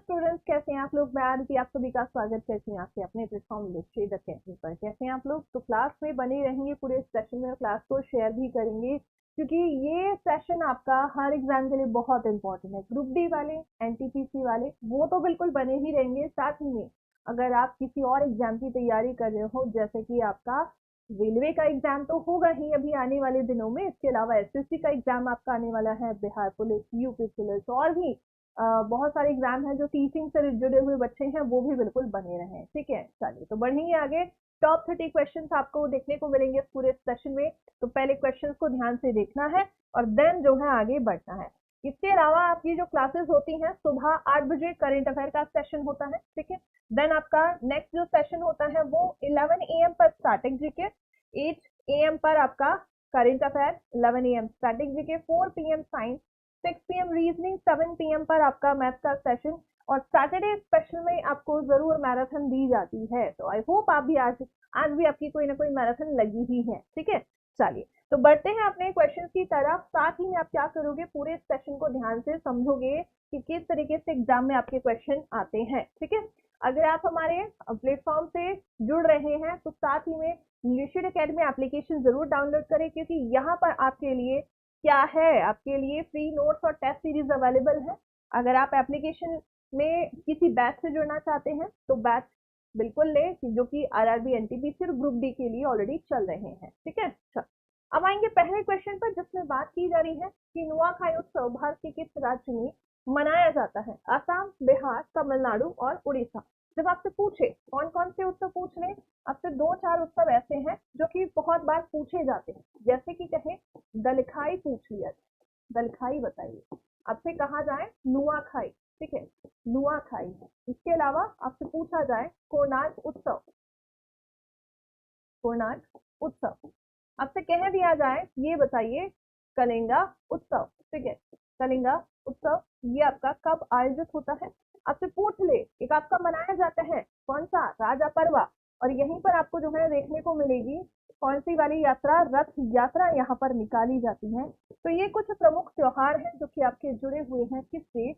Students, कैसे हैं आप लोग। मैं आरती आप सभी का स्वागत करती हूँ आपके अपने प्लेटफॉर्म लिटरेचर अकेडमी पर। कैसे हैं आप लोग। तो क्लास में बने रहेंगे पूरे सेशन में, क्लास को शेयर भी करेंगे क्योंकि ये सेशन आपका हर एग्जाम के लिए बहुत इंपॉर्टेंट है। ग्रुप डी वाले, एनटीपीसी वाले वो तो बिल्कुल बने ही रहेंगे, साथ ही में अगर आप किसी और एग्जाम की तैयारी कर रहे हो, जैसे कि आपका रेलवे का एग्जाम तो होगा ही अभी आने वाले दिनों में, इसके अलावा एसएससी का एग्जाम आपका आने वाला है, बिहार पुलिस, यूपी पुलिस और भी बहुत सारे एग्जाम हैं जो टीचिंग से जुड़े हुए बच्चे हैं, वो भी बिल्कुल बने रहे। ठीक है, चलिए तो बढ़ेंगे आगे। टॉप 30 क्वेश्चंस आपको देखने को मिलेंगे इस पूरे सेशन में, तो पहले क्वेश्चंस को ध्यान से देखना है और देन जो है आगे बढ़ना है। इसके अलावा आपकी जो क्लासेस होती हैं, सुबह 8 बजे करंट अफेयर का सेशन होता है। ठीक है, देन आपका नेक्स्ट जो सेशन होता है वो 11 AM पर स्टैटिक जीके, 8 AM पर आपका current affair, 11 AM static GK, 4 PM science, 6 PM reasoning, 7 PM पर आपका मैथ का सेशन, और सैटरडे स्पेशल में आपको जरूर मैराथन दी जाती है। तो आई होप आप भी आज भी आपकी कोई ना कोई मैराथन लगी ही है। ठीक है, चलिए तो बढ़ते हैं अपने क्वेश्चन की तरफ। साथ ही में आप क्या करोगे, पूरे सेशन को ध्यान से समझोगे कि किस तरीके से एग्जाम में आपके क्वेश्चन आते हैं। ठीक है, अगर आप हमारे प्लेटफॉर्म से जुड़ रहे हैं तो साथ ही में लिटरेचर अकेडमी एप्लीकेशन जरूर डाउनलोड करें, क्योंकि यहाँ पर आपके लिए क्या है, आपके लिए फ्री नोट्स और टेस्ट सीरीज अवेलेबल है। अगर आप एप्लीकेशन में किसी बैच से जुड़ना चाहते हैं तो बैच बिल्कुल ले, जो कि आरआरबी, एनटीपीसी और ग्रुप डी के लिए ऑलरेडी चल रहे हैं। ठीक है, अच्छा अब आएंगे पहले क्वेश्चन पर, जिसमें बात की जा रही है कि नुआखाई उत्सव भारत के किस राज्य में मनाया जाता है। असम, बिहार, तमिलनाडु और उड़ीसा। जब आपसे पूछे कौन कौन से उत्सव पूछ रहे, आपसे 2-4 उत्सव ऐसे हैं जो कि बहुत बार पूछे जाते हैं, जैसे कि कहें दलखाई पूछ लिया, दलखाई बताइए। आपसे कहा जाए नुआखाई, ठीक है, नुआखाई है। इसके अलावा आपसे पूछा जाए कोणार्क उत्सव, कोणार्क उत्सव। आपसे कह दिया जाए ये बताइए कलिंगा उत्सव, ठीक है, कलिंगा उत्सव ये आपका कब आयोजित होता है। आपसे पूछ ले एक आपका मनाया जाता है कौन सा, राजा परवा, और यहीं पर आपको जो है देखने को मिलेगी कौन सी वाली यात्रा, रथ यात्रा यहाँ पर निकाली जाती है। तो ये कुछ प्रमुख त्योहार हैं जो कि आपके जुड़े हुए हैं किससे,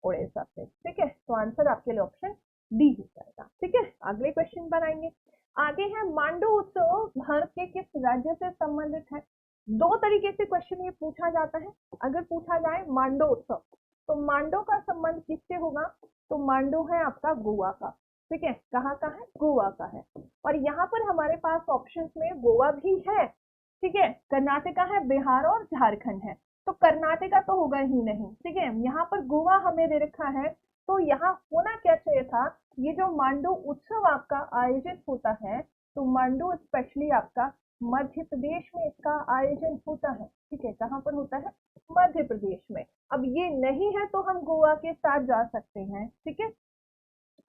उड़ीसा से। ठीक है, तो आंसर आपके लिए ऑप्शन डी हो जाएगा। ठीक है, अगले क्वेश्चन बनाएंगे। आगे है मांडू उत्सव भारत के किस राज्य से संबंधित है। 2 तरीके से क्वेश्चन ये पूछा जाता है। अगर पूछा जाए मांडो उत्सव, तो मांडो का संबंध किससे होगा, तो मांडो है आपका गोवा का। ठीक है, कहाँ का है, गोवा का है। और यहाँ पर हमारे पास ऑप्शंस में गोवा भी है, ठीक है, कर्नाटका है, बिहार और झारखंड है। तो कर्नाटका तो होगा ही नहीं। ठीक है, यहाँ पर गोवा हमें दे रखा है, तो यहाँ होना क्या चाहिए था, ये जो मांडू उत्सव आपका आयोजित होता है, तो मांडू स्पेशली आपका मध्य प्रदेश में इसका आयोजन होता है। ठीक है, कहाँ पर होता है, मध्य प्रदेश में। अब ये नहीं है तो हम गोवा के साथ जा सकते हैं। ठीक है,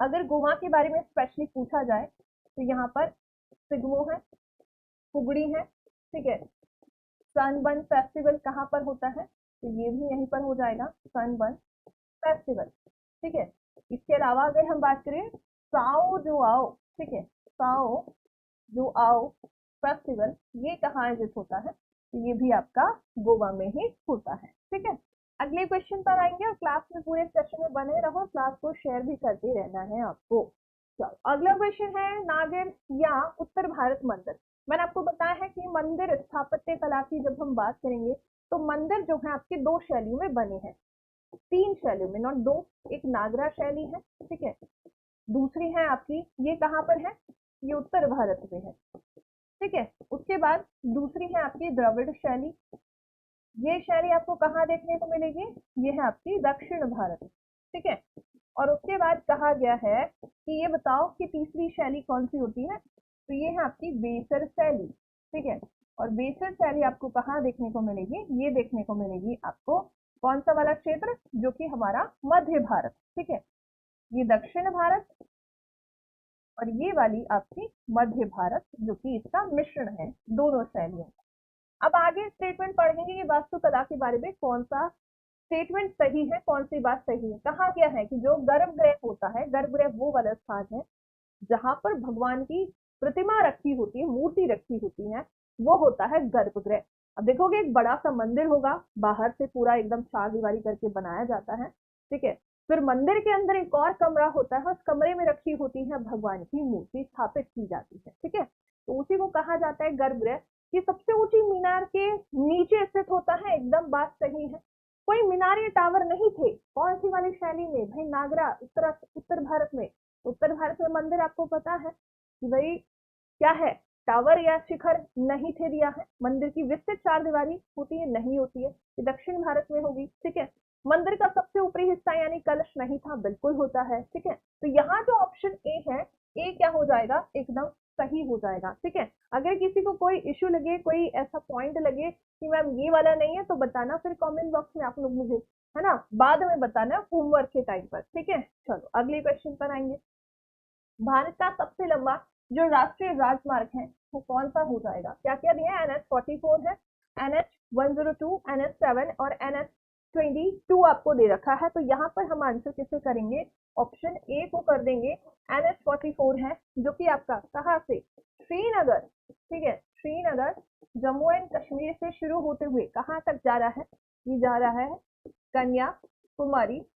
अगर गोवा के बारे में स्पेशली पूछा जाए तो यहाँ पर सिगमो है, फुगड़ी है। ठीक है, सनबर्न फेस्टिवल कहाँ पर होता है, तो ये भी यहीं पर हो जाएगा, सनबर्न फेस्टिवल। ठीक है, इसके अलावा अगर हम बात करें साओ जो आओ, ठीक है, साओ जो आओ फेस्टिवल ये कहाँ आयोजित होता है, तो ये भी आपका गोवा में ही होता है। ठीक है, अगले क्वेश्चन पर आएंगे और क्लास में पूरे सेशन में बने रहो, क्लास को शेयर भी करते रहना है आपको। चलो अगला क्वेश्चन है नागर या उत्तर भारत मंदिर। मैंने आपको बताया है कि मंदिर स्थापत्य कला की जब हम बात करेंगे तो मंदिर जो है आपके 2 शैलियों में बने हैं, 3 शैलियों में, नॉट 2। एक नागरा शैली है, ठीक है, दूसरी है आपकी ये कहाँ पर है, ये उत्तर भारत में है। ठीक है, उसके बाद दूसरी है आपकी द्रविड़ शैली, ये शैली आपको कहाँ देखने को मिलेगी, ये है आपकी दक्षिण भारत। ठीक है, और उसके बाद कहा गया है कि ये बताओ कि तीसरी शैली कौन सी होती है, तो ये है आपकी बेसर शैली। ठीक है, और बेसर शैली आपको कहाँ देखने को मिलेगी, ये देखने को मिलेगी आपको कौन सा वाला क्षेत्र, जो कि हमारा मध्य भारत। ठीक है, ये दक्षिण भारत और ये वाली आपकी मध्य भारत, जो कि इसका मिश्रण है दोनों शैलियों। अब आगे स्टेटमेंट पढ़ेंगे कि वास्तुकला के बारे में कौन सा स्टेटमेंट सही है, कौन सी बात सही है। कहा गया है कि जो गर्भगृह होता है, गर्भगृह वो वाला स्थान है जहां पर भगवान की प्रतिमा रखी होती है, मूर्ति रखी होती है, वो होता है गर्भगृह। अब देखोगे एक बड़ा सा मंदिर होगा, बाहर से पूरा एकदम चार दीवारी करके बनाया जाता है। ठीक है, फिर मंदिर के अंदर एक और कमरा होता है, उस कमरे में रखी होती है भगवान की मूर्ति स्थापित की जाती है, ठीक है। तो उसी को कहा जाता है गर्भगृह। ये सबसे ऊंची मीनार के नीचे स्थित होता है, एकदम बात सही है। कोई मीनार या टावर नहीं थे, कौन सी वाली शैली में भाई, नागरा, उत्तर भारत में। उत्तर भारत में मंदिर आपको पता है कि भाई क्या है, टावर या शिखर नहीं थे दिया है। मंदिर की विस्तृत चार दीवारी होती है, नहीं होती है, ये दक्षिण भारत में होगी, ठीक है। मंदिर का सबसे ऊपरी हिस्सा यानी कलश नहीं था, बिल्कुल होता है, ठीक है। तो यहाँ जो ऑप्शन ए है, ए क्या हो जाएगा, एकदम सही हो जाएगा, ठीक है। अगर किसी को कोई इश्यू लगे, कोई ऐसा पॉइंट लगे कि मैम ये वाला नहीं है, तो बताना फिर कमेंट बॉक्स में आप लोग मुझे, है ना, बाद में बताना होमवर्क के टाइम पर, ठीक है। चलो अगले क्वेश्चन पर आएंगे। भारत का सबसे लंबा जो राष्ट्रीय राजमार्ग है वो कौन सा हो जाएगा? क्या क्या दिया है? NH44 है, NH102, NH7 और NH22 आपको दे रखा है। तो यहाँ पर हम आंसर किसे करेंगे? ऑप्शन ए को कर देंगे। NH44 है जो कि आपका कहाँ से, श्रीनगर, ठीक है, श्रीनगर जम्मू एंड कश्मीर से शुरू होते हुए कहाँ तक जा रहा है? ये जा रहा है कन्याकुमारी,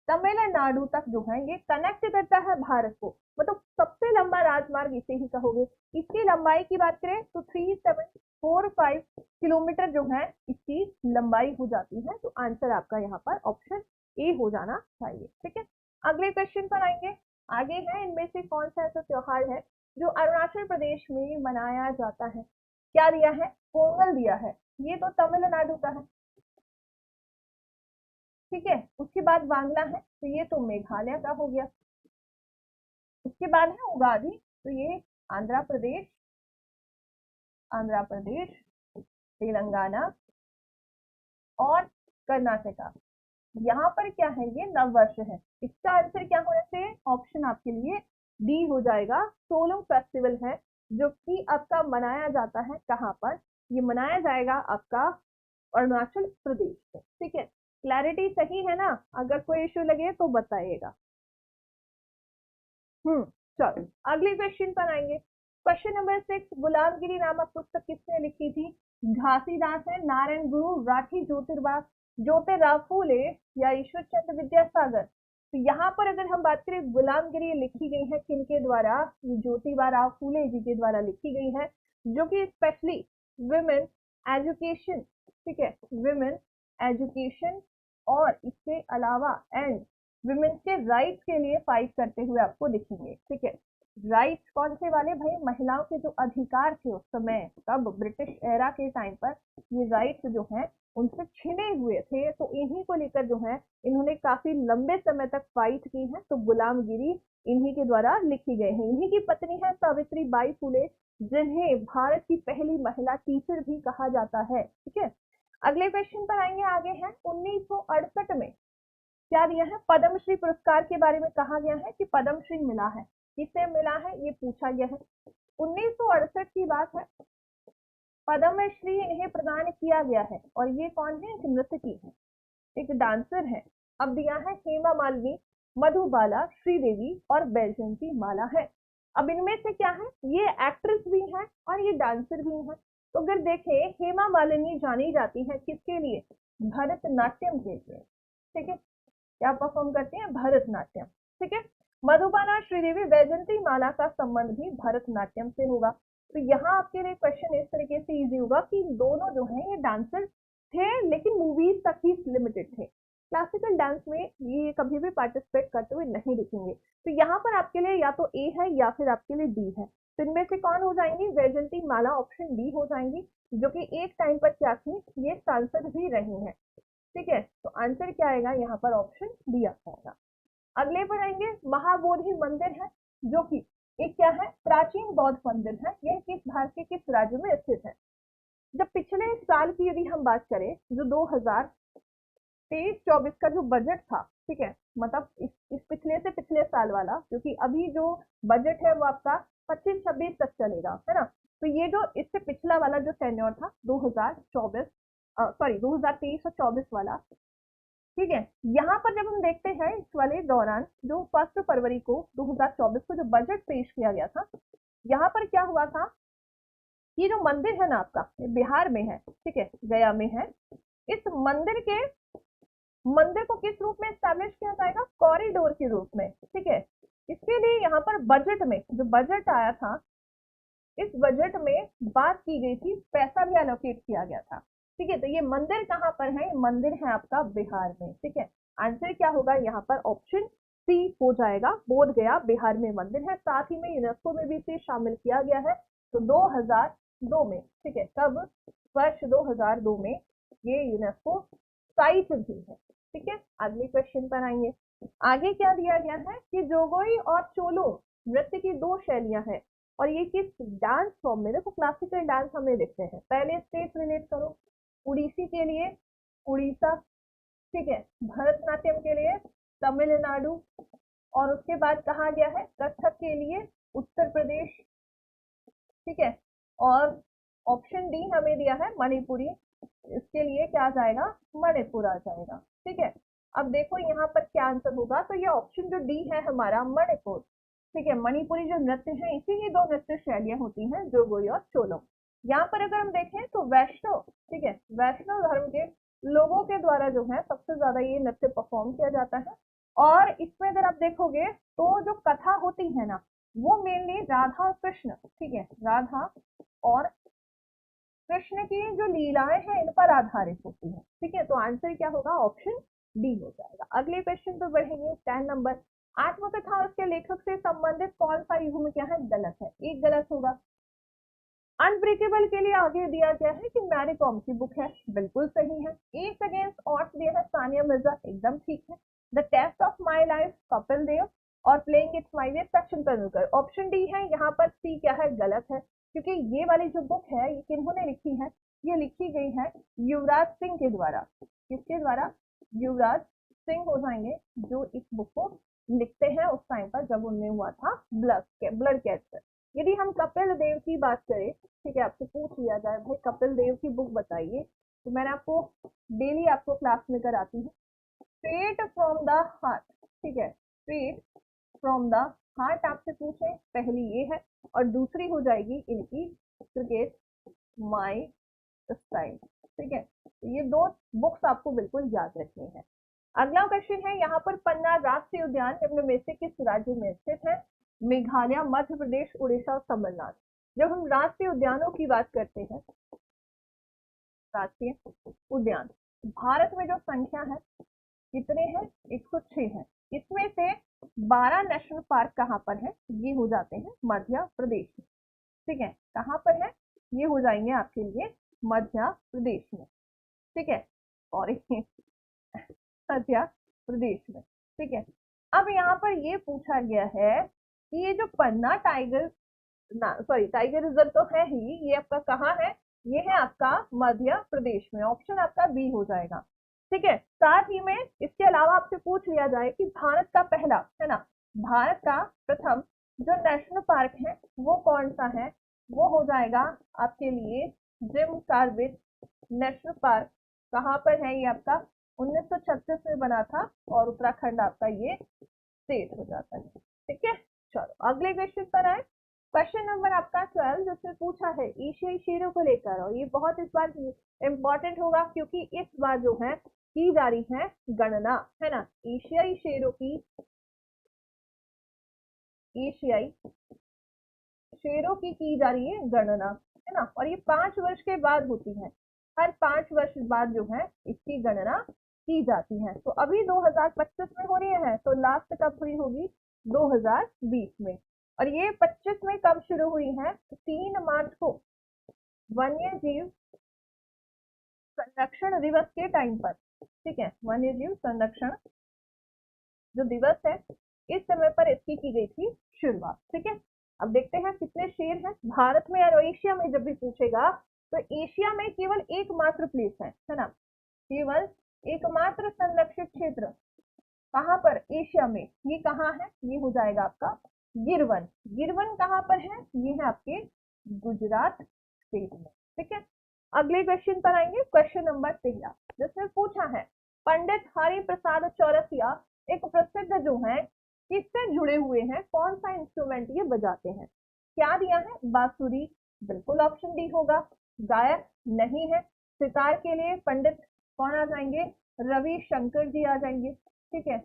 तमिलनाडु तक जो है ये कनेक्ट करता है भारत को। मतलब सबसे लंबा राजमार्ग इसे ही कहोगे। इसकी लंबाई की बात करें तो 3745 किलोमीटर जो है इसकी लंबाई हो जाती है। तो आंसर आपका यहाँ पर ऑप्शन ए हो जाना चाहिए, ठीक है। अगले क्वेश्चन पर आएंगे। आगे है, इनमें से कौन सा ऐसा त्योहार है जो अरुणाचल प्रदेश में मनाया जाता है? क्या दिया है? पोंगल दिया है, ये तो तमिलनाडु का है, ठीक है। उसके बाद बांग्ला है, तो ये तो मेघालय का हो गया। उसके बाद है उगादी, तो ये आंध्र प्रदेश, आंध्र प्रदेश, तेलंगाना और कर्नाटका। यहाँ पर क्या है, ये नववर्ष है। इसका आंसर क्या होना चाहिए? ऑप्शन आपके लिए डी हो जाएगा। सोलम फेस्टिवल है जो कि आपका मनाया जाता है कहाँ पर? ये मनाया जाएगा आपका अरुणाचल प्रदेश में, ठीक है। क्लैरिटी सही है ना? अगर कोई इश्यू लगे तो बताइएगा। चलो अगले क्वेश्चन पर आएंगे। क्वेश्चन नंबर 6, गुलामगिरी नामक पुस्तक किसने लिखी थी? घासीदास है, नारायण गुरु, राठी ज्योतिराव फूले या ईश्वर चंद्र विद्यासागर। तो यहाँ पर अगर हम बात करें गुलामगिरी लिखी गई है किनके द्वारा? ज्योतिराव फूले जी के द्वारा लिखी गई है, जो कि स्पेशली विमेन एजुकेशन, ठीक है, विमेन एजुकेशन और इसके अलावा एंड विमेन के राइट्स के लिए फाइट करते हुए आपको दिखेंगे, ठीक है। राइट्स कौन से वाले भाई? महिलाओं के जो अधिकार थे उस समय, तब ब्रिटिश एरा के टाइम पर ये राइट्स जो हैं उनसे छिने हुए थे, तो इन्हीं को लेकर जो है इन्होंने काफी लंबे समय तक फाइट की है। तो गुलामगिरी इन्हीं के द्वारा लिखी गई है। इन्हीं की पत्नी है सावित्री बाई फुले, जिन्हें भारत की पहली महिला टीचर भी कहा जाता है, ठीक है। अगले क्वेश्चन पर आएंगे। आगे है 1968 में क्या दिया है? पद्मश्री पुरस्कार के बारे में कहा गया है कि पद्मश्री मिला है, किसे मिला है ये पूछा गया है। 1968 की बात है, पद्मश्री इन्हें प्रदान किया गया है। और ये कौन है? एक नर्तकी है, एक डांसर है। अब दिया है हेमा मालिनी, मधुबाला, श्रीदेवी और बैजयंती माला है। अब इनमें से क्या है? ये एक्ट्रेस भी है और ये डांसर भी है। तो अगर देखें, हेमा मालिनी जानी जाती है किसके लिए? भरतनाट्यम के लिए, ठीक है। क्या परफॉर्म करती हैं? भरतनाट्यम, ठीक है। मधुबाला, श्रीदेवी, बैजयंती माला का संबंध भी भरतनाट्यम से होगा। तो यहाँ आपके लिए क्वेश्चन इस तरीके से इजी होगा कि दोनों जो है ये डांसर थे, लेकिन मूवीज तक ही लिमिटेड थे। क्लासिकल डांस में ये कभी भी पार्टिसिपेट करते हुए नहीं दिखेंगे। तो यहाँ पर आपके लिए या तो ए है या फिर आपके लिए डी है। तो इनमें से कौन हो जाएंगी? वैजयंती माला ऑप्शन डी हो जाएंगी, जो कि एक टाइम पर क्या थी, ये सांसद भी रही है, ठीक है। तो आंसर क्या आएगा यहाँ पर? ऑप्शन डी आ जाएगा। अगले पर आएंगे। महाबोधि मंदिर है जो कि एक क्या है? प्राचीन बौद्ध मंदिर है। यह किस भारत के किस राज्य में स्थित है? जब पिछले साल की यदि हम बात करें, जो 2023-24 का जो बजट था, ठीक है, मतलब इस पिछले से पिछले साल वाला, क्योंकि अभी जो बजट है वो आपका 25-26 तक चलेगा, है ना। तो ये जो इससे पिछला वाला जो टेन्योर था 2023 और 24 वाला, ठीक है। यहाँ पर जब हम देखते हैं इस वाले दौरान जो 1 फरवरी को 2024 को जो बजट पेश किया गया था, यहाँ पर क्या हुआ था? ये जो मंदिर है ना आपका, बिहार में है, ठीक है, गया में है। इस मंदिर के मंदिर को किस रूप में एस्टैब्लिश किया जाएगा? कॉरिडोर के रूप में, ठीक है। इसके लिए यहाँ पर बजट में जो बजट आया था, इस बजट में बात की गई थी, पैसा भी एलोकेट किया गया था, ठीक है। तो ये मंदिर कहाँ पर है? ये मंदिर है आपका बिहार में, ठीक है। आंसर क्या होगा यहाँ पर? ऑप्शन सी हो जाएगा, बोध गया बिहार में मंदिर है। साथ ही में यूनेस्को में भी इसे शामिल किया गया है, तो 2002 में, ठीक है। कब? वर्ष 2002 में ये यूनेस्को साइट भी है, ठीक है। अगले क्वेश्चन पर आएंगे। आगे क्या दिया गया है कि जोगोई और चोलो नृत्य की दो शैलियां हैं और ये किस डांस फॉर्म में? देखो क्लासिकल डांस हमें लिखते हैं, पहले स्टेट रिलेट करो। उड़ीसी के लिए उड़ीसा, ठीक है। भरतनाट्यम के लिए तमिलनाडु, और उसके बाद कहा गया है कथक के लिए उत्तर प्रदेश, ठीक है। और ऑप्शन डी हमें दिया है मणिपुरी, इसके लिए क्या आ जाएगा? मणिपुर आ जाएगा, ठीक है। अब देखो यहाँ पर क्या आंसर होगा, तो ये ऑप्शन जो डी है हमारा मणिपुर, ठीक है। मणिपुरी जो नृत्य है, इसी की दो नृत्य शैलियां होती हैं, जोगोई और चोलो। यहाँ पर अगर हम देखें तो वैष्णव, ठीक है, वैष्णव धर्म के लोगों के द्वारा जो है सबसे ज्यादा ये नृत्य परफॉर्म किया जाता है। और इसमें अगर आप देखोगे तो जो कथा होती है ना, वो मेनली राधा और कृष्ण, ठीक है, राधा और कृष्ण की जो लीलाएं हैं इन पर आधारित होती है, ठीक है। तो आंसर क्या होगा? ऑप्शन डी हो जाएगा। अगले क्वेश्चन पर बढ़ेंगे, 10 नंबर। आत्मकथा और उसके लेखक से संबंधित कौन सा युग्म क्या है? गलत है, एक गलत होगा। अनब्रेकेबल के लिए आगे दिया गया है कि मैरी कॉम की बुक है, बिल्कुल सही है। ईस्ट अगेंस्ट ऑड्स दिया है सानिया मिर्जा, एकदम ठीक है। The test of my life Kapil Dev, और playing it's my way Sachin Tendulkar. Option D है, यहाँ पर सी क्या है? गलत है, क्योंकि ये वाली जो बुक है ये किन्होंने लिखी है? ये लिखी गई है युवराज सिंह के द्वारा। किसके द्वारा? युवराज सिंह हो जाएंगे, जो इस बुक को लिखते हैं उस टाइम पर जब उनमें हुआ था ब्लड कैंसर। यदि हम कपिल देव की बात करें, ठीक है, आपसे पूछ लिया जाए भाई कपिल देव की बुक बताइए, तो मैंने आपको डेली आपको क्लास में कराती हूँ, स्ट्रेट फ्रॉम द हार्ट, ठीक है, स्ट्रेट फ्रॉम द हार्ट आपसे पूछे, पहली ये है, और दूसरी हो जाएगी इनकी क्रिकेट माई स्टाइल, ठीक है। तो ये दो बुक्स आपको बिल्कुल याद रखनी है। अगला क्वेश्चन है, यहाँ पर पन्ना राष्ट्रीय उद्यान निम्न में से किस राज्य में स्थित है? मेघालय, मध्य प्रदेश, उड़ीसा और तमिलनाडु। जब हम राष्ट्रीय उद्यानों की बात करते हैं, राष्ट्रीय उद्यान भारत में जो संख्या है कितने हैं? 106 है। इसमें से 12 नेशनल पार्क कहाँ पर है? ये हो जाते हैं मध्य प्रदेश में, ठीक है। कहाँ पर है? ये हो जाएंगे आपके लिए मध्य प्रदेश में, ठीक है, और मध्य प्रदेश में, ठीक है। अब यहाँ पर ये पूछा गया है कि ये जो पन्ना टाइगर टाइगर रिजर्व तो है ही, ये आपका कहाँ है? ये है आपका मध्य प्रदेश में, ऑप्शन आपका बी हो जाएगा, ठीक है। साथ ही में इसके अलावा आपसे पूछ लिया जाए कि भारत का पहला, है ना, भारत का प्रथम जो नेशनल पार्क है वो कौन सा है? वो हो जाएगा आपके लिए जिम कॉर्बेट नेशनल पार्क। कहाँ पर है ये आपका? 1936 में बना था, और उत्तराखंड आपका ये स्टेट हो जाता है, ठीक है। चलो अगले क्वेश्चन पर आए। क्वेश्चन नंबर आपका 12 जिसमें पूछा है एशियाई शेरों को लेकर, और ये बहुत इस बार इंपॉर्टेंट होगा क्योंकि इस बार जो है की जा रही है गणना, है ना, एशियाई शेरों की, एशियाई शेरों की जा रही है गणना, है ना, और ये 5 वर्ष के बाद होती है, हर 5 वर्ष बाद जो है इसकी गणना की जाती है। तो अभी 2025 में हो रही है, तो लास्ट कब हुई होगी? 2020 में। और ये 25 में कब शुरू हुई है? 3 मार्च को वन्य जीव संरक्षण दिवस के टाइम पर, ठीक है, वन्य जीव संरक्षण जो दिवस है इस समय पर इसकी की गई थी शुरुआत, ठीक है। अब देखते हैं कितने शेर हैं भारत में और एशिया में। जब भी पूछेगा तो एशिया में केवल एकमात्र प्लेस है ना, केवल एकमात्र संरक्षित क्षेत्र कहाँ पर? एशिया में। ये कहाँ है? ये हो जाएगा आपका गिरवन। गिरवन कहाँ पर है? ये है आपके गुजरात स्टेट में, ठीक है। अगले क्वेश्चन पर आएंगे, क्वेश्चन नंबर 13 जिसमें पूछा है पंडित हरि प्रसाद चौरसिया एक प्रसिद्ध जो है किससे जुड़े हुए हैं? कौन सा इंस्ट्रूमेंट ये बजाते हैं? क्या दिया है? बांसुरी, बिल्कुल ऑप्शन डी होगा। गायक नहीं है। सितार के लिए पंडित कौन आ जाएंगे, रविशंकर जी आ जाएंगे। ठीक है,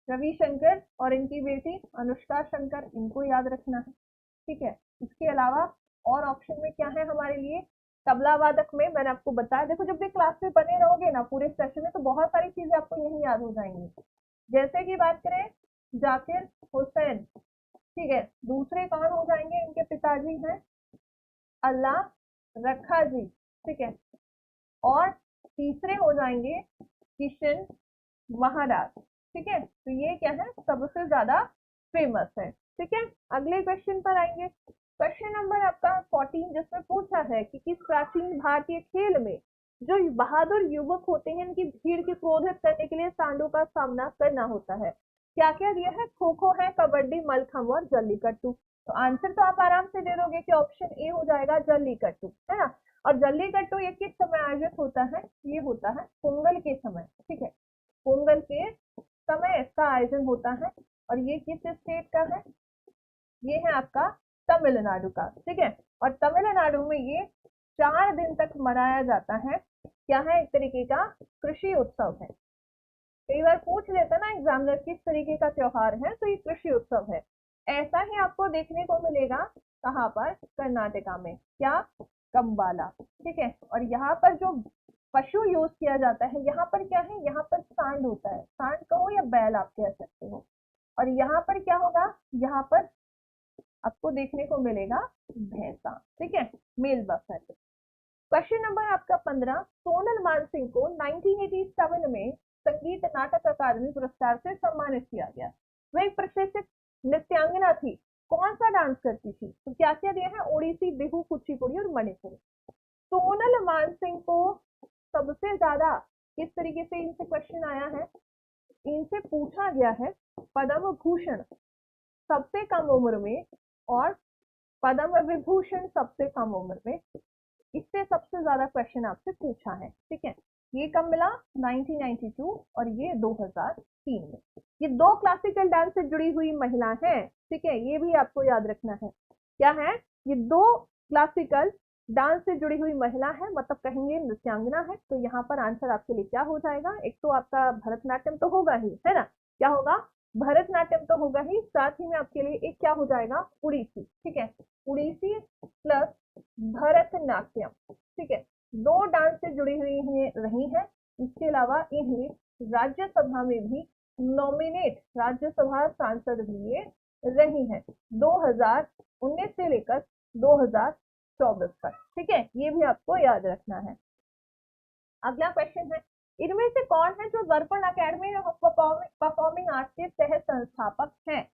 रविशंकर और इनकी बेटी अनुष्का शंकर, इनको याद रखना है। ठीक है, इसके अलावा और ऑप्शन में क्या है हमारे लिए, तबला वादक में मैंने आपको बताया, देखो जब भी क्लास में बने रहोगे ना पूरे सेशन में तो बहुत सारी चीजें आपको यही याद हो जाएंगी। जैसे कि बात करें जाकिर हुसैन, ठीक है, दूसरे कौन हो जाएंगे, इनके पिताजी हैं अल्लाह रखा जी। ठीक है, और तीसरे हो जाएंगे किशन महाराज। ठीक है, तो ये क्या है, सबसे ज्यादा फेमस है। ठीक है, अगले क्वेश्चन पर आएंगे। क्वेश्चन नंबर आपका 14 जिसमें पूछा है कि किस प्राचीन भारतीय खेल में जो बहादुर युवक होते हैं इनकी भीड़ को क्रोधित करने के लिए सांडों का सामना करना होता है। क्या क्या दिया है, खो खो है, कबड्डी, मलखम्ब और जल्लीकट्टू। तो आंसर तो आप आराम से दे दोगे कि ऑप्शन ए हो जाएगा जल्लीकट्टू, है ना। और जल्लीकट्टू ये किस समय आयोजित होता है, ये होता है पोंगल के समय। ठीक है, पोंगल के समय इसका आयोजन होता है। और ये किस स्टेट का है, ये है आपका तमिलनाडु का। ठीक है, और तमिलनाडु में ये 4 दिन तक मनाया जाता है। क्या है, एक तरीके का कृषि उत्सव है। कई बार पूछ लेता ना एग्जामिनर किस तरीके का त्योहार है, तो ये कृषि उत्सव है। ऐसा ही आपको देखने को मिलेगा कहाँ पर, कर्नाटका में, क्या, कंबाला। ठीक है, और यहाँ पर जो पशु यूज किया जाता है, यहाँ पर क्या है, यहाँ पर सांड होता है, सांड कहो या बैल आप कह सकते हो। और यहाँ पर क्या होगा, यहाँ पर आपको देखने को मिलेगा भैंसा। ठीक है, मेल बफर। क्वेश्चन नंबर आपका 15, सोनल मानसिंह को 1987 में संगीत नाटक अकादमी पुरस्कार से सम्मानित किया गया। वह एक प्रशिक्षित नृत्यांगना थी, कौन सा डांस करती थी। तो क्या क्या दिया है, ओडिसी, बिहू, कुचिपुड़ी और मणिपुरी। सोनल मानसिंह को सबसे ज्यादा किस तरीके से इनसे क्वेश्चन आया है, इनसे पूछा गया है पद्म भूषण सबसे कम उम्र में और पद्म विभूषण सबसे कम उम्र में, इससे सबसे ज्यादा क्वेश्चन आपसे पूछा है। ठीक है, ये कब मिला, 1992 और ये 2003 में। ये 2 क्लासिकल डांस से जुड़ी हुई महिला है। ठीक है, ये भी आपको याद रखना है। क्या है, ये 2 क्लासिकल डांस से जुड़ी हुई महिला है, मतलब कहेंगे नृत्यांगना है। तो यहाँ पर आंसर आपके लिए क्या हो जाएगा, एक तो आपका भरतनाट्यम तो होगा ही, है ना, क्या होगा, भरतनाट्यम तो होगा ही, साथ ही में आपके लिए एक क्या हो जाएगा, उड़ीसी। ठीक है, उड़ीसी प्लस भरतनाट्यम। ठीक है, 2 डांस से जुड़ी हुई रही है। इसके अलावा इन्हें राज्यसभा में भी नॉमिनेट, राज्यसभा सांसद भी ये रही है 2019 से लेकर 2024 तक। ठीक है, ये भी आपको याद रखना है। अगला क्वेश्चन है, इनमें से कौन है जो दर्पण अकेडमी ऑफ परफॉर्मिंग आर्ट्स के सह संस्थापक हैं।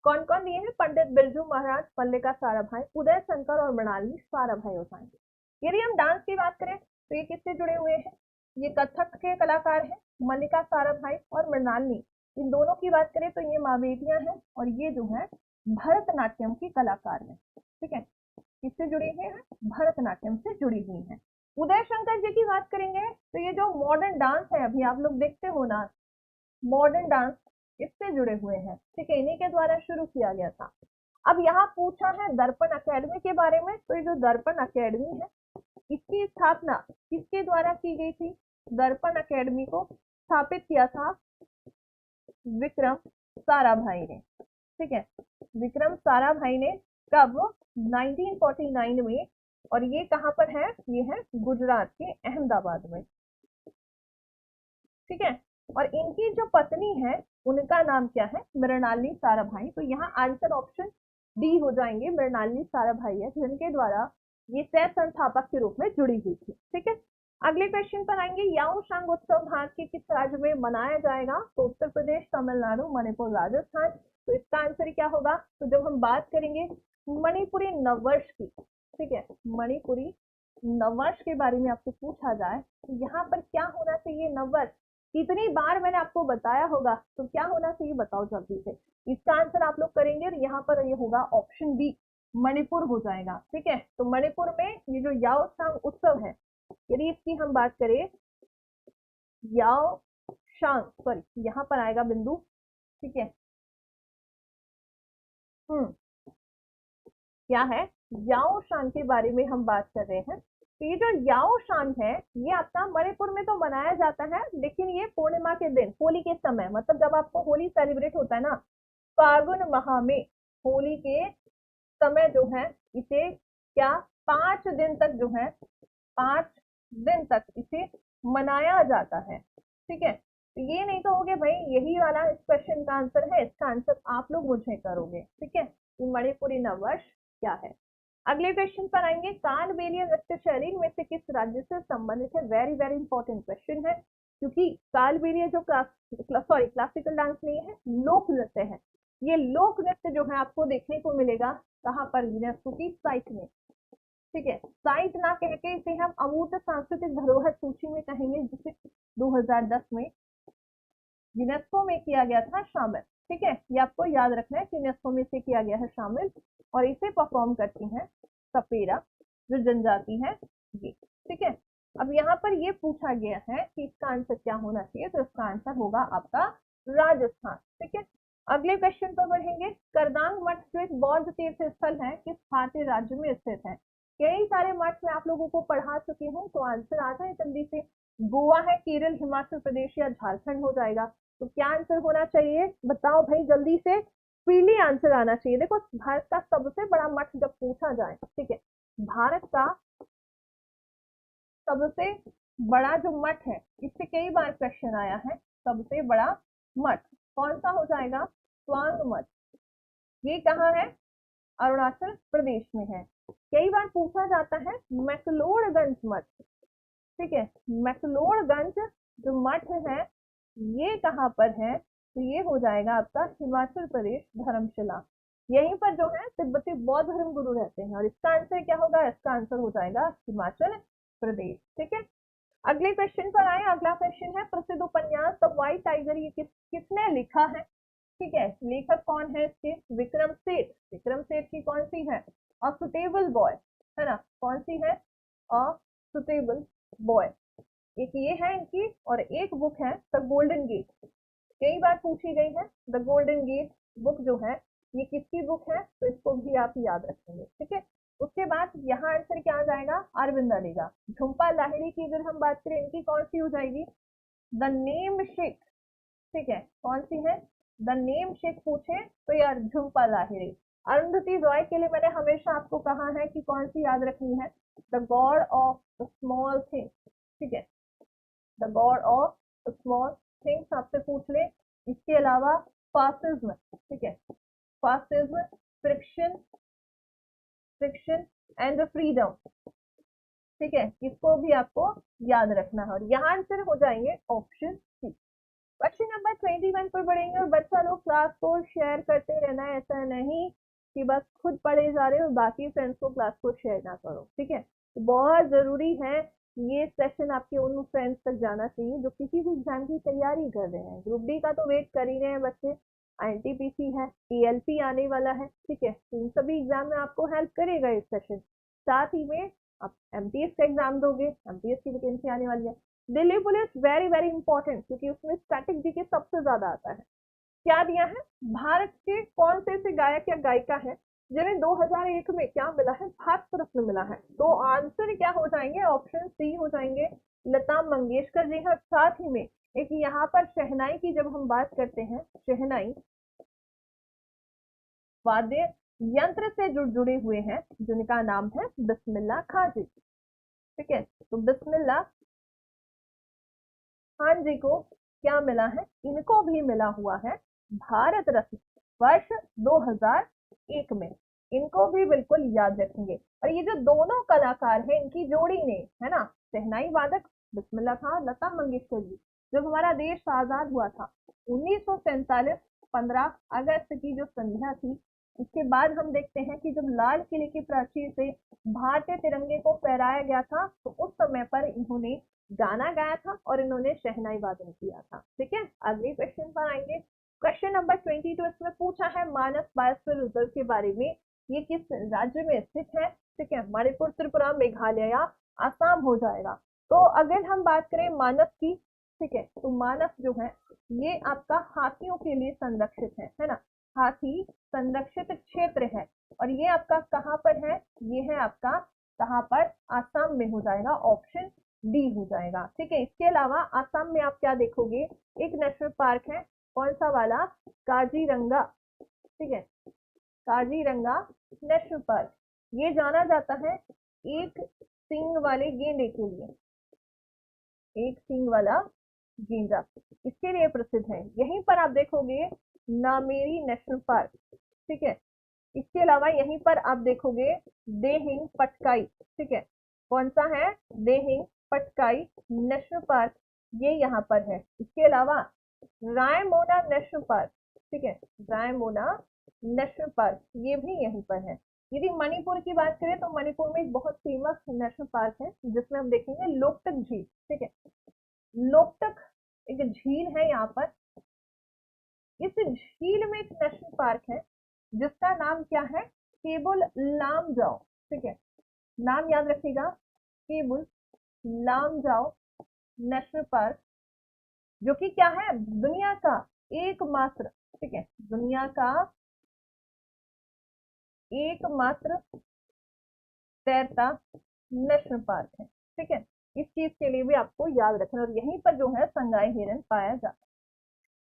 कौन कौन दिए हैं, पंडित बिरजू महाराज, मल्लिका साराभाई, उदय शंकर और मृणालिनी साराभाई हो जाएंगे। यदि हम डांस की बात करें तो ये किससे जुड़े हुए हैं, ये कथक के कलाकार हैं, मल्लिका साराभाई और मृणालिनी। इन दोनों की बात करें तो ये माँ बेटियां हैं और ये जो है भरतनाट्यम की कलाकार है। ठीक है, किससे जुड़ी हुई है, भरतनाट्यम से जुड़ी हुई है। उदय शंकर जी की बात करेंगे तो ये जो मॉडर्न डांस है, अभी आप लोग देखते हो ना, मॉडर्न डांस इससे जुड़े हुए हैं। ठीक है, इन्हीं के द्वारा शुरू किया गया था। अब यहाँ पूछा है दर्पण अकेडमी के बारे में, तो ये जो दर्पण अकेडमी है इसकी स्थापना किसके द्वारा की गई थी, दर्पण अकेडमी को स्थापित किया था विक्रम साराभाई ने। ठीक है, विक्रम साराभाई ने कब, 1949 में, और ये कहां पर है, ये है गुजरात के अहमदाबाद में। ठीक है, और इनकी जो पत्नी है उनका नाम क्या है, मृणालिनी साराभाई। तो यहाँ आंसर ऑप्शन डी हो जाएंगे, मृणालिनी साराभाई है जिनके द्वारा ये सह संस्थापक के रूप में जुड़ी हुई थी। ठीक है, अगले क्वेश्चन पर आएंगे, याओशांग उत्सव भारत के किस राज्य में मनाया जाएगा। तो उत्तर प्रदेश, तमिलनाडु, मणिपुर, राजस्थान। तो इसका आंसर क्या होगा, तो जब हम बात करेंगे मणिपुरी नववर्ष की, ठीक है, मणिपुरी नववर्ष के बारे में आपसे पूछा जाए तो यहाँ पर क्या होना चाहिए, नववर्ष कितनी बार मैंने आपको बताया होगा, तो क्या होना चाहिए बताओ जल्दी से। इसका आंसर आप लोग करेंगे और यहाँ पर ये होगा ऑप्शन बी, मणिपुर हो जाएगा। ठीक है, तो मणिपुर में ये जो याओशांग उत्सव है, यदि इसकी हम बात करें, याओशांग, सॉरी यहाँ पर आएगा बिंदु। ठीक है, क्या है, याओशांग के बारे में हम बात कर रहे हैं। तो ये जो याओ शांग है ये आपका मणिपुर में तो मनाया जाता है, लेकिन ये पूर्णिमा के दिन होली के समय, मतलब जब आपको होली सेलिब्रेट होता है ना फागुन माह में, होली के समय जो है इसे क्या 5 दिन तक जो है 5 दिन तक इसे मनाया जाता है। ठीक है, तो ये नहीं कहोगे भाई यही वाला इस क्वेश्चन का आंसर है, इसका आंसर आप लोग मुझे करोगे। ठीक है, तो मणिपुरी नववर्ष क्या है। अगले क्वेश्चन पर आएंगे, कालबेलिया नृत्य शैली में से किस राज्य से संबंधित है। वेरी वेरी इंपॉर्टेंट क्वेश्चन है, क्योंकि कालबेलिया जो क्लासिकल डांस नहीं है, लोक नृत्य है। ये लोक नृत्य जो है आपको देखने को मिलेगा कहाँ पर, यूनेस्को की साइट में। ठीक है, साइट ना कह के इसे हम अमूर्त सांस्कृतिक धरोहर सूची में कहेंगे, जिसे 2010 में यूनेस्को में किया गया था शामिल। ठीक है, ये आपको याद रखना है कि यूनेस्को में से किया गया है शामिल, और इसे परफॉर्म करती हैं सपेरा जो जनजाति है ये। ठीक है, अब यहाँ पर ये पूछा गया है कि इसका आंसर क्या होना चाहिए, तो इसका आंसर होगा आपका राजस्थान। ठीक है, अगले क्वेश्चन पर बढ़ेंगे, करदांग मठ जो एक बौद्ध तीर्थ स्थल है किस भारतीय राज्य में स्थित है। कई सारे मठ मैं आप लोगों को पढ़ा चुकी हूँ, तो आंसर आ जाए जल्दी से। गोवा है, केरल, हिमाचल प्रदेश या झारखंड हो जाएगा। तो क्या आंसर होना चाहिए बताओ भाई जल्दी से, पीली आंसर आना चाहिए। देखो भारत का सबसे बड़ा मठ जब पूछा जाए, ठीक है, भारत का सबसे बड़ा जो मठ है, इससे कई बार क्वेश्चन आया है, सबसे बड़ा मठ कौन सा हो जाएगा, स्वांग मठ। ये कहाँ है, अरुणाचल प्रदेश में है। कई बार पूछा जाता है मैक्लोडगंज मठ। ठीक है, मैक्लोडगंज जो मठ है ये कहाँ पर है, तो ये हो जाएगा आपका हिमाचल प्रदेश, धर्मशाला। यहीं पर जो है तिब्बती बौद्ध धर्म गुरु रहते हैं, और इसका आंसर क्या होगा, इसका आंसर हो जाएगा हिमाचल प्रदेश। ठीक है, अगले क्वेश्चन पर आए। अगला क्वेश्चन है, प्रसिद्ध उपन्यास द व्हाइट टाइगर ये किसने लिखा है। ठीक है, लेखक कौन है इसके, विक्रम सेठ। विक्रम सेठ की कौन सी है, अ सुटेबल बॉय, है ना, कौन सी है, अ सुटेबल बॉय। एक ये है इनकी, और एक बुक है द गोल्डन गेट, कई बार पूछी गई है। द गोल्डन गेट बुक जो है ये किसकी बुक है, तो इसको भी आप याद रखेंगे। ठीक है, उसके बाद यहाँ आंसर क्या आ जाएगा, अरविंद अलीगा। झुम्पा लाहिड़ी की अगर हम बात करें, इनकी कौन सी हो जाएगी, द नेम शेख। ठीक है, कौन सी है, द नेम शेख पूछे तो यार झुम्पा लाहिड़ी। अरुंधति रॉय के लिए मैंने हमेशा आपको कहा है कि कौन सी याद रखनी है, the God of the small thing. ठीक है, the God of small things आपसे पूछ ले। इसके अलावा फासिज्म, ठीक है, fascism, friction, friction and freedom. ठीक है, इसको भी आपको याद रखना है, और यहाँ आंसर हो जाएंगे ऑप्शन सी। क्वेश्चन नंबर 21 पर बढ़ेंगे, और बच्चा लोग क्लास को शेयर करते रहना है, ऐसा नहीं कि बस खुद पढ़े जा रहे हो बाकी फ्रेंड्स को क्लास को शेयर ना करो। ठीक है, तो बहुत जरूरी है ये सेशन आपके उन फ्रेंड्स तक जाना चाहिए जो किसी भी एग्जाम की तैयारी कर रहे हैं। ग्रुप डी का तो वेट कर ही रहे हैं बच्चे, INTPC है, ALP आने वाला है। ठीक है, तो इन सभी एग्जाम में आपको हेल्प करेगा इस सेशन। साथ ही में आप MTS का एग्जाम दोगे, MTS की वैकेंसी आने वाली है। Delhi police very very important, क्योंकि उसमें स्टैटिक जीके सबसे ज्यादा आता है। क्या दिया है, भारत के कौन से ऐसे गायक या गायिका है जिन्हें 2001 में क्या मिला है, भारत रत्न मिला है। तो आंसर क्या हो जाएंगे, ऑप्शन सी हो जाएंगे, लता मंगेशकर जी है। साथ ही में एक यहाँ पर शहनाई की जब हम बात करते हैं, शहनाई वाद्य यंत्र से जुड़े हुए हैं जिनका नाम है बिस्मिल्लाह खां जी। ठीक है, तो बिस्मिल्लाह खान जी को क्या मिला है, इनको भी मिला हुआ है भारत रत्न वर्ष 2001 में। इनको भी बिल्कुल याद रखेंगे। और ये जो दोनों कलाकार हैं इनकी जोड़ी ने, है ना, शहनाई वादक बिस्मिल्लाह खान, लता मंगेशकर जी, जब हमारा देश आजाद हुआ था 1947 15 अगस्त की जो संध्या थी, इसके बाद हम देखते हैं कि जब लाल किले की प्राचीर से भारतीय तिरंगे को फहराया गया था, तो उस समय पर इन्होंने गाना गाया था और इन्होंने शहनाई वादन किया था। ठीक है, अगले क्वेश्चन पर आएंगे। क्वेश्चन नंबर 22 इसमें पूछा है मानस बायोस्फीयर रिजर्व के बारे में, ये किस राज्य में स्थित है। ठीक है, मणिपुर, त्रिपुरा, मेघालय या आसाम हो जाएगा। तो अगर हम बात करें मानस की, ठीक है, तो मानस जो है ये आपका हाथियों के लिए संरक्षित है ना, हाथी संरक्षित क्षेत्र है। और ये आपका कहाँ पर है, ये है आपका कहाँ पर, आसाम में हो जाएगा, ऑप्शन डी हो जाएगा। ठीक है, इसके अलावा आसाम में आप क्या देखोगे, एक नेशनल पार्क है, कौन सा वाला, काजीरंगा। ठीक है, काजीरंगा नेशनल पार्क, ये जाना जाता है एक सींग वाले गेंडे के लिए, एक सींग वाला गेंडा इसके लिए प्रसिद्ध है। यहीं पर आप देखोगे नामेरी नेशनल पार्क। ठीक है, इसके अलावा यहीं पर आप देखोगे देहिंग पटकाई। ठीक है, कौन सा है, देहिंग पटकाई नेशनल पार्क, ये यहाँ पर है। इसके अलावा रायमोना नेशनल पार्क। ठीक है, रायमोना नेशनल पार्क ये भी यहीं पर है। यदि मणिपुर की बात करें तो मणिपुर में एक बहुत फेमस नेशनल पार्क है जिसमें हम देखेंगे लोकटक झील। ठीक है, लोकटक एक झील है यहाँ पर, इस झील में एक नेशनल पार्क है जिसका नाम क्या है, केबुल लामजाओ। ठीक है, नाम याद रखिएगा, केबुल लामजाओ नेशनल पार्क, जो कि क्या है, दुनिया का एकमात्र, ठीक है, दुनिया का एकमात्र तैरता नेशनल पार्क है। ठीक है, इस चीज के लिए भी आपको याद रखना, और यहीं पर जो है संगाई हिरन पाया जाता है।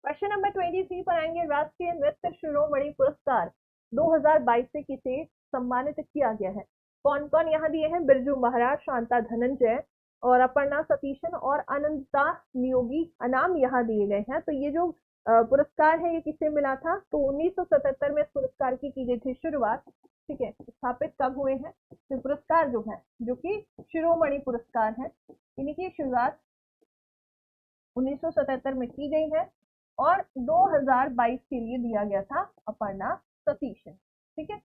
क्वेश्चन नंबर 23 पर आएंगे, राष्ट्रीय नृत्य शिरोमणि पुरस्कार 2022 से किसे सम्मानित किया गया है। कौन कौन यहाँ दिए हैं, बिरजू महाराज, शांता धनंजय और अपर्णा सतीशन और अनंता नियोगी अनाम यहाँ दिए गए हैं। तो ये जो पुरस्कार है ये किसे मिला था, तो 1977 में इस पुरस्कार की गई थी शुरुआत। ठीक है, स्थापित कब हुए हैं, तो पुरस्कार जो है, जो कि शिरोमणि पुरस्कार है, इनकी शुरुआत 1977 में की गई है और 2022 के लिए दिया गया था अपर्णा सतीशन। ठीक है,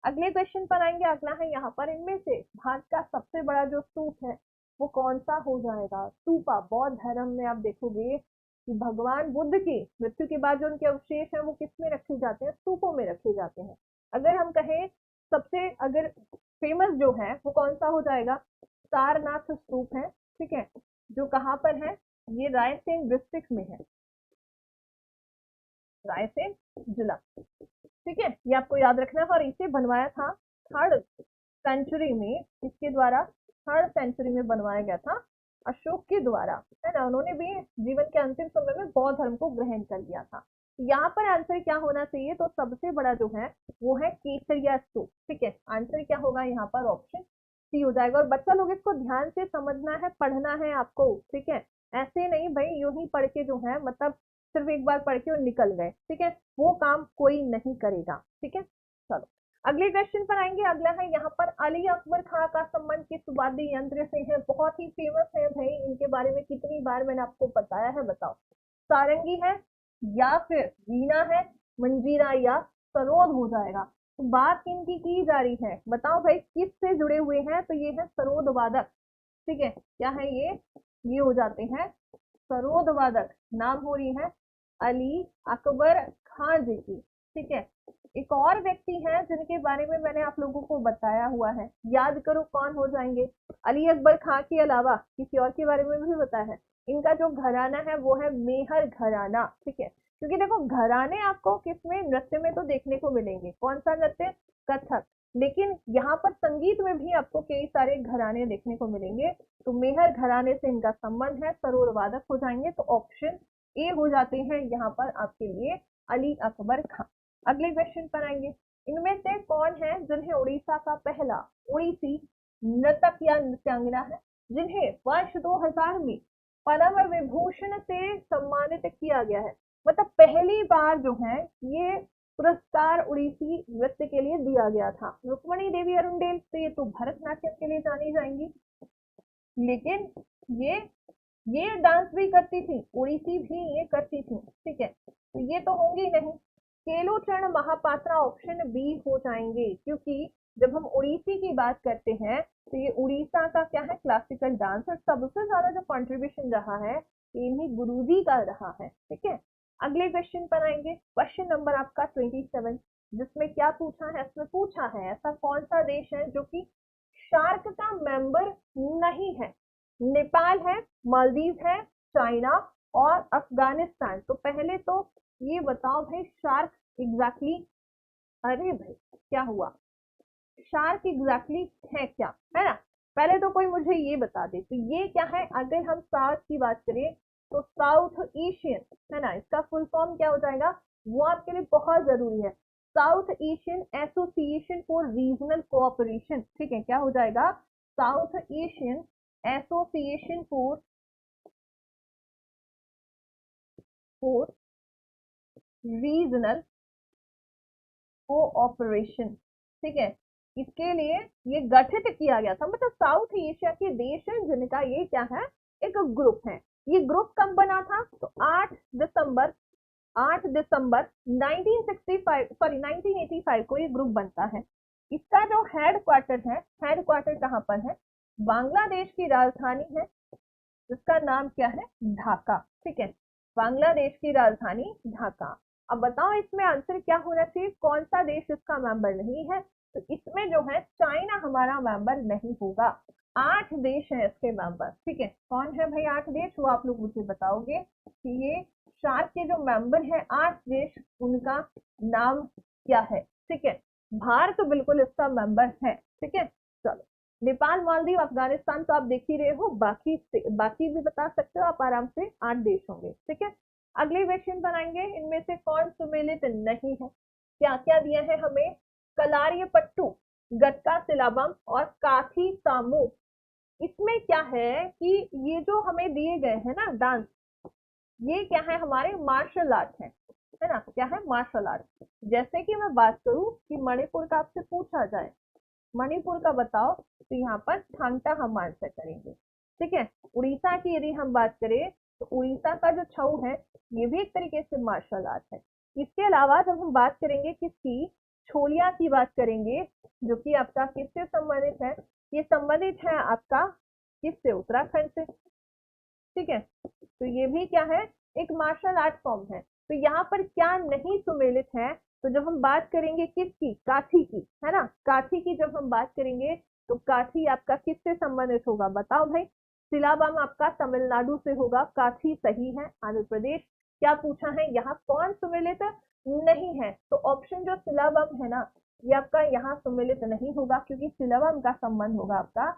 अगले क्वेश्चन पर आएंगे। अगला है यहाँ पर, इनमें से भारत का सबसे बड़ा जो स्तूप है वो कौन सा हो जाएगा। स्तूपा, बौद्ध धर्म में आप देखोगे कि भगवान बुद्ध की मृत्यु के बाद जो उनके अवशेष हैं वो किस में रखे जाते हैं, स्तूपों में रखे जाते हैं। अगर हम कहें सबसे अगर फेमस जो है वो कौन सा हो जाएगा, सारनाथ स्तूप है। ठीक है, जो कहाँ पर है, ये रायसेन डिस्ट्रिक्ट में है, रायसेन जिला। ठीक है, ये आपको याद रखना है, और इसे बनवाया था 3rd सेंचुरी में, इसके द्वारा 3rd सेंचुरी में बनवाया गया था अशोक के द्वारा, है ना। उन्होंने भी जीवन के अंतिम समय में बौद्ध धर्म को ग्रहण कर लिया था। यहाँ पर आंसर क्या होना चाहिए, तो सबसे बड़ा जो है वो है केसरिया स्तूप। ठीक है, आंसर क्या होगा यहाँ पर, ऑप्शन सी हो जाएगा। और बच्चा लोग इसको ध्यान से समझना है, पढ़ना है आपको। ठीक है, ऐसे नहीं भाई यूं ही पढ़ के जो है, मतलब सिर्फ एक बार पढ़ के और निकल गए। ठीक है, वो काम कोई नहीं करेगा। ठीक है, चलो अगले क्वेश्चन पर आएंगे। अगला है यहाँ पर, अली अकबर खां का संबंध किस वाद्य यंत्र से है। बहुत ही फेमस है भाई, इनके बारे में कितनी बार मैंने आपको बताया है, बताओ। सारंगी है या फिर वीणा है, मंजीरा या सरोद हो जाएगा। तो बात किनकी की जा रही है, बताओ भाई किस से जुड़े हुए हैं, तो ये है सरोद वादक। ठीक है, क्या है ये हो जाते हैं सरोद वादक। नाम हो रही है अली अकबर खान जी की। ठीक है, एक और व्यक्ति है जिनके बारे में मैंने आप लोगों को बताया हुआ है, याद करो कौन हो जाएंगे। अली अकबर खान के अलावा किसी और के बारे में भी बताया है। इनका जो घराना है वो है मेहर घराना। ठीक है, क्योंकि देखो घराने आपको किसमें, नृत्य में तो देखने को मिलेंगे, कौन सा नृत्य, कथक, लेकिन यहाँ पर संगीत में भी आपको कई सारे घराने देखने को मिलेंगे। तो मेहर घराने से इनका संबंध है, सरोद वादक हो जाएंगे। तो ऑप्शन ए हो जाते हैं यहाँ पर आपके लिए अली अकबर खान। अगले क्वेश्चन पर आएंगे, इनमें से कौन है जिन्हें उड़ीसा का पहला उड़ीसी नर्तक या नृत्यांगना है जिन्हें वर्ष 2000 में पद्म विभूषण से सम्मानित किया गया है। मतलब पहली बार जो है ये पुरस्कार उड़ीसी नृत्य के लिए दिया गया था। रुक्मणी देवी अरुणदेव, तो ये तो भरतनाट्यम के लिए जानी जाएंगी, लेकिन ये डांस भी करती थी, उड़ीसी भी ये करती थी। ठीक है, तो ये तो होंगी नहीं। केलुचरण महापात्रा ऑप्शन बी हो जाएंगे, क्योंकि जब हम उड़ीसी की बात करते हैं तो ये उड़ीसा का क्या है, क्लासिकल डांस, और सबसे ज्यादा जो कंट्रीब्यूशन रहा है इन्हीं गुरुजी का रहा है। ठीक है, अगले क्वेश्चन पर आएंगे। क्वेश्चन नंबर आपका 27, जिसमें क्या पूछा है, इसमें पूछा है ऐसा कौन सा देश है जो कि शार्क का मेंबर नहीं है। नेपाल है, मालदीव है, चाइना और अफगानिस्तान। तो पहले तो ये बताओ भाई शार्क एग्जैक्टली, अरे भाई क्या हुआ, शार्क एग्जैक्टली है क्या, है ना। पहले तो कोई मुझे ये बता दे, तो ये क्या है। अगर हम साउथ की बात करें तो साउथ एशियन, है ना, इसका फुल फॉर्म क्या हो जाएगा, वो आपके लिए बहुत जरूरी है। South Asian association for regional cooperation, ठीक है, क्या हो जाएगा, south Asian association for regional cooperation, ठीक है। इसके लिए ये गठित किया गया था, मतलब साउथ एशिया के देश हैं जिनका ये क्या है, एक ग्रुप है। ये ग्रुप कब बना था, तो 8 दिसंबर 1985 को ये ग्रुप बनता है। इसका जो हेड क्वार्टर कहाँ पर है, बांग्लादेश की राजधानी है, जिसका नाम क्या है, ढाका, ठीक है, बांग्लादेश की राजधानी ढाका। अब बताओ इसमें आंसर क्या होना चाहिए, कौन सा देश इसका मेंबर नहीं है, तो इसमें जो है चाइना हमारा मेंबर नहीं होगा। 8 देश हैं इसके मेंबर, ठीक है, कौन है भाई 8 देश, वो आप लोग मुझे बताओगे कि ये शार्क के जो मेंबर है 8 देश, उनका नाम क्या है, ठीक है। भारत तो बिल्कुल इसका मेंबर है, ठीक है। चलो, नेपाल, मालदीव, अफगानिस्तान तो आप देख ही रहे हो, बाकी भी बता सकते हो आप आराम से, 8 देश होंगे, ठीक है। अगले क्वेश्चन बनाएंगे, इनमें से कौन सुमेलित नहीं है। क्या क्या दिया है हमें, कलारियपट्टू, गट्टा सिलाबम और काथी सामू। इसमें क्या है कि ये जो हमें दिए गए हैं ना डांस, ये क्या है, हमारे मार्शल आर्ट है ना, क्या है, मार्शल आर्ट। जैसे कि मैं बात करूं कि मणिपुर का आपसे पूछा जाए, मणिपुर का बताओ, तो यहाँ पर थांगटा हम आंसर करेंगे, ठीक है। उड़ीसा की यदि हम बात करें तो उड़ीसा का जो छऊ है, ये भी एक तरीके से मार्शल आर्ट है। इसके अलावा जब हम बात करेंगे किसकी, छोलिया की बात करेंगे, जो कि आपका किससे संबंधित है, ये संबंधित है आपका किससे, उत्तराखंड से, ठीक है। तो ये भी क्या है, एक मार्शल आर्ट फॉर्म है। तो यहाँ पर क्या नहीं सुमेलित है, तो जब हम बात करेंगे किसकी, काठी की, है ना, काठी की जब हम बात करेंगे तो काठी आपका किससे संबंधित होगा, बताओ भाई। सिलाबाम आपका तमिलनाडु से होगा, काठी सही है, आंध्र प्रदेश। क्या पूछा है, यहाँ कौन सुमेलित नहीं है, तो ऑप्शन जो सिलाबम है ना, ये आपका यहाँ सुमेलित नहीं होगा, क्योंकि सिलाबम का संबंध होगा आपका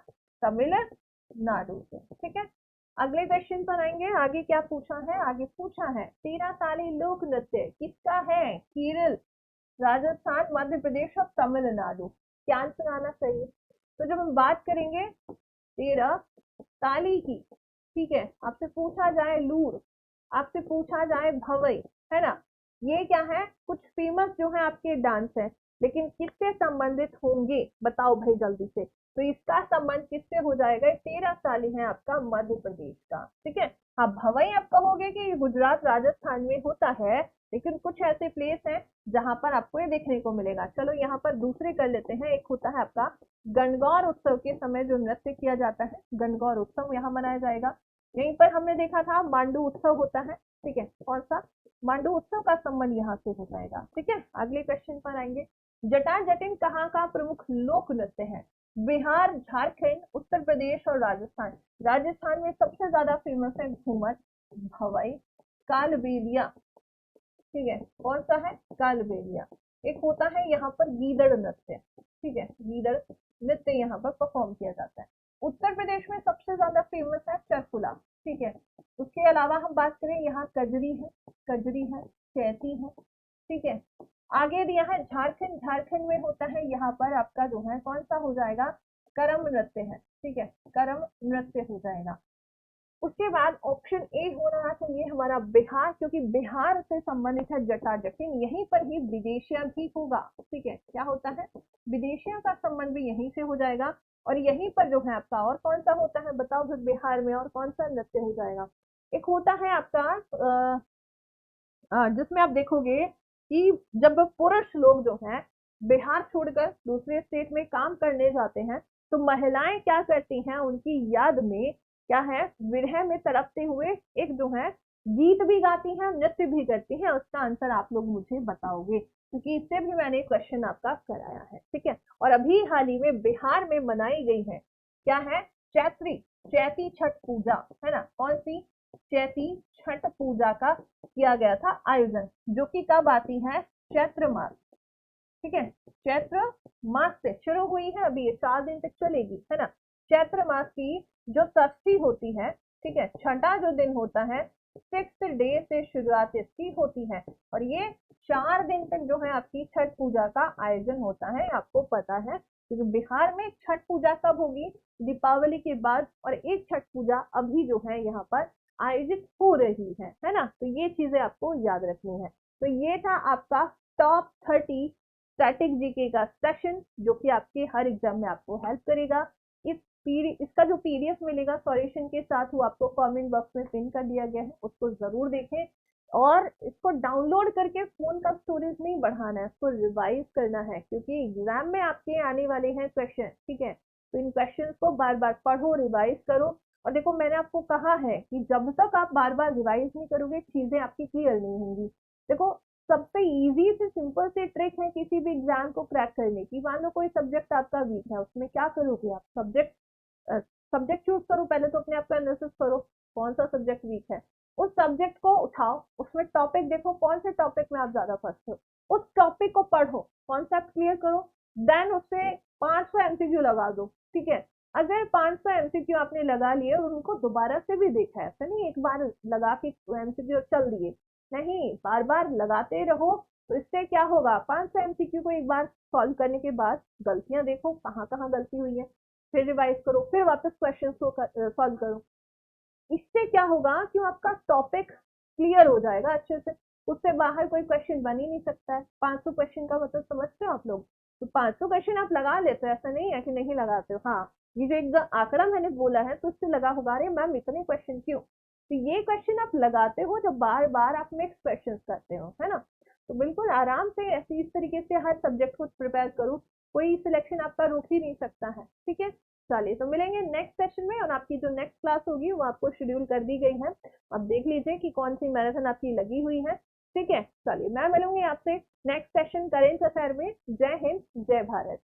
तमिलनाडु से, ठीक है। अगले क्वेश्चन पर आएंगे, आगे क्या पूछा है, आगे पूछा है 13 ताली लोक नृत्य किसका है, केरल, राजस्थान, मध्य प्रदेश और तमिलनाडु। क्या आंसर आना चाहिए, तो जब हम बात करेंगे 13 ताली की, ठीक है, आपसे पूछा जाए लूर, आपसे पूछा जाए भवई, है ना, ये क्या है, कुछ फेमस जो है आपके डांस है, लेकिन किससे संबंधित होंगे, बताओ भाई जल्दी से। तो इसका संबंध किससे हो जाएगा, 13 ताली है आपका मध्य प्रदेश का, ठीक है। हाँ, भवई आप कहोगे कि गुजरात राजस्थान में होता है, लेकिन कुछ ऐसे प्लेस हैं जहां पर आपको ये देखने को मिलेगा। चलो यहाँ पर दूसरे कर लेते हैं, एक होता है आपका गणगौर उत्सव के समय जो नृत्य किया जाता है, गणगौर उत्सव यहाँ मनाया जाएगा। यहीं पर हमने देखा था मांडू उत्सव होता है, ठीक है, कौन सा, मांडू उत्सव का संबंध यहाँ से हो जाएगा, ठीक है। अगले क्वेश्चन पर आएंगे, जटा जटिन कहाँ का प्रमुख लोक नृत्य है, बिहार, झारखंड, उत्तर प्रदेश और राजस्थान। राजस्थान में सबसे ज्यादा फेमस है घूमर, भवाई, कालबेलिया, ठीक है, कौन सा है, कालबेलिया। एक होता है यहाँ पर गीदड़ नृत्य, ठीक है, गीदड़ नृत्य यहाँ पर परफॉर्म किया जाता है। उत्तर प्रदेश में सबसे ज्यादा फेमस है चरकुला, ठीक है। उसके अलावा हम बात करें यहाँ कजरी है, चैती है, ठीक है। आगे दिया है झारखंड, झारखंड में होता है यहाँ पर आपका जो है कौन सा हो जाएगा, करम नृत्य है, ठीक है, करम नृत्य हो जाएगा। उसके बाद ऑप्शन ए होना चाहिए हमारा बिहार, क्योंकि बिहार से संबंधित है जटा जटिन, यहीं पर ही विदेशिया भी होगा, ठीक है, क्या होता है, विदेशिया का संबंध भी यहीं से हो जाएगा। और यहीं पर जो है आपका और कौन सा होता है, बताओ फिर बिहार में और कौन सा नृत्य हो जाएगा। एक होता है आपका जिसमें आप देखोगे कि जब पुरुष लोग जो हैं बिहार छोड़कर दूसरे स्टेट में काम करने जाते हैं, तो महिलाएं क्या करती हैं, उनकी याद में क्या है, विरह में तड़पते हुए एक जो है गीत भी गाती हैं, नृत्य भी करती हैं। उसका आंसर आप लोग मुझे बताओगे, क्योंकि इससे भी मैंने क्वेश्चन आपका कराया है, ठीक है। और अभी हाल ही में बिहार में मनाई गई है, क्या है, चैती छठ पूजा, है ना, कौन सी, चैती छठ पूजा का किया गया था आयोजन, जो कि कब आती है, चैत्र मास, ठीक है, चैत्र मास से शुरू हुई है, अभी ये 4 दिन तक चलेगी, है ना। चैत्र मास की जो षष्ठी होती है, ठीक है, छठा जो दिन होता है, 6th डे से शुरुआत इसकी होती है, और ये 4 दिन तक जो है आपकी छठ पूजा का आयोजन होता है। आपको पता है क्योंकि बिहार में छठ पूजा कब होगी, दीपावली के बाद, और एक छठ पूजा अभी जो है यहाँ पर आयोजित हो रही है ना। तो ये चीजें आपको याद रखनी है। तो ये था आपका टॉप 30 स्टैटिक जीके का सेशन, जो कि आपके हर एग्जाम में आपको हेल्प करेगा। इसका जो पीडीएफ मिलेगा सॉल्यूशन के साथ, वो आपको कमेंट बॉक्स में पिन कर दिया गया है, उसको जरूर देखें। और इसको डाउनलोड करके फोन का स्टोरेज नहीं बढ़ाना है, इसको रिवाइज करना है, क्योंकि एग्जाम में आपके आने वाले हैं क्वेश्चन, ठीक है। तो इन क्वेश्चन को बार बार पढ़ो, रिवाइज करो। और देखो, मैंने आपको कहा है कि जब तक आप बार बार रिवाइज नहीं करोगे, चीजें आपकी क्लियर नहीं होंगी। देखो, सबसे इजी से सिंपल से ट्रिक है किसी भी एग्जाम को क्रैक करने की। मान लो कोई सब्जेक्ट आपका वीक है, उसमें क्या करोगे आप, सब्जेक्ट चूज करो, पहले तो अपने आप का एनालिसिस करो कौन सा सब्जेक्ट वीक है, उस सब्जेक्ट को उठाओ, उसमें टॉपिक देखो कौन से टॉपिक में आप ज्यादा फंसते हो, उस टॉपिक को पढ़ो, कॉन्सेप्ट क्लियर करो, देन उससे 500 एमसीक्यू लगा दो, ठीक है। अगर 500 एमसीक्यू आपने लगा लिए और उनको दोबारा से भी देखा है, ऐसा नहीं एक बार लगा के एमसीक्यू चल दिए, नहीं, बार बार लगाते रहो। तो इससे क्या होगा, 500 एमसीक्यू को एक बार सॉल्व करने के बाद गलतियां देखो कहाँ कहाँ गलती हुई है, फिर रिवाइज करो, फिर वापस क्वेश्चन को सॉल्व करो। इससे क्या होगा कि आपका टॉपिक क्लियर हो जाएगा अच्छे से, उससे बाहर कोई क्वेश्चन बन ही नहीं सकता है। 500 क्वेश्चन का मतलब समझते हो आप लोग, तो 500 क्वेश्चन आप लगा लेते हो, ऐसा नहीं है कि नहीं लगाते हो। हाँ, ये जो एक आंकड़ा मैंने बोला है, तो उससे लगा होगा, अरे मैम इतने क्वेश्चन क्यों, तो ये क्वेश्चन आप लगाते हो जब बार बार आप मिक्स क्वेश्चन करते हो, है ना। तो बिल्कुल आराम से ऐसे इस तरीके से हर सब्जेक्ट को प्रिपेयर करो, कोई सिलेक्शन आपका रोक ही नहीं सकता है, ठीक है। चलिए, तो मिलेंगे नेक्स्ट सेशन में, और आपकी जो नेक्स्ट क्लास होगी वो आपको शेड्यूल कर दी गई है। अब देख लीजिए कि कौन सी मैराथन आपकी लगी हुई है, ठीक है। चलिए, मैं मिलूंगी आपसे नेक्स्ट सेशन करेंट अफेयर में। जय हिंद, जय भारत।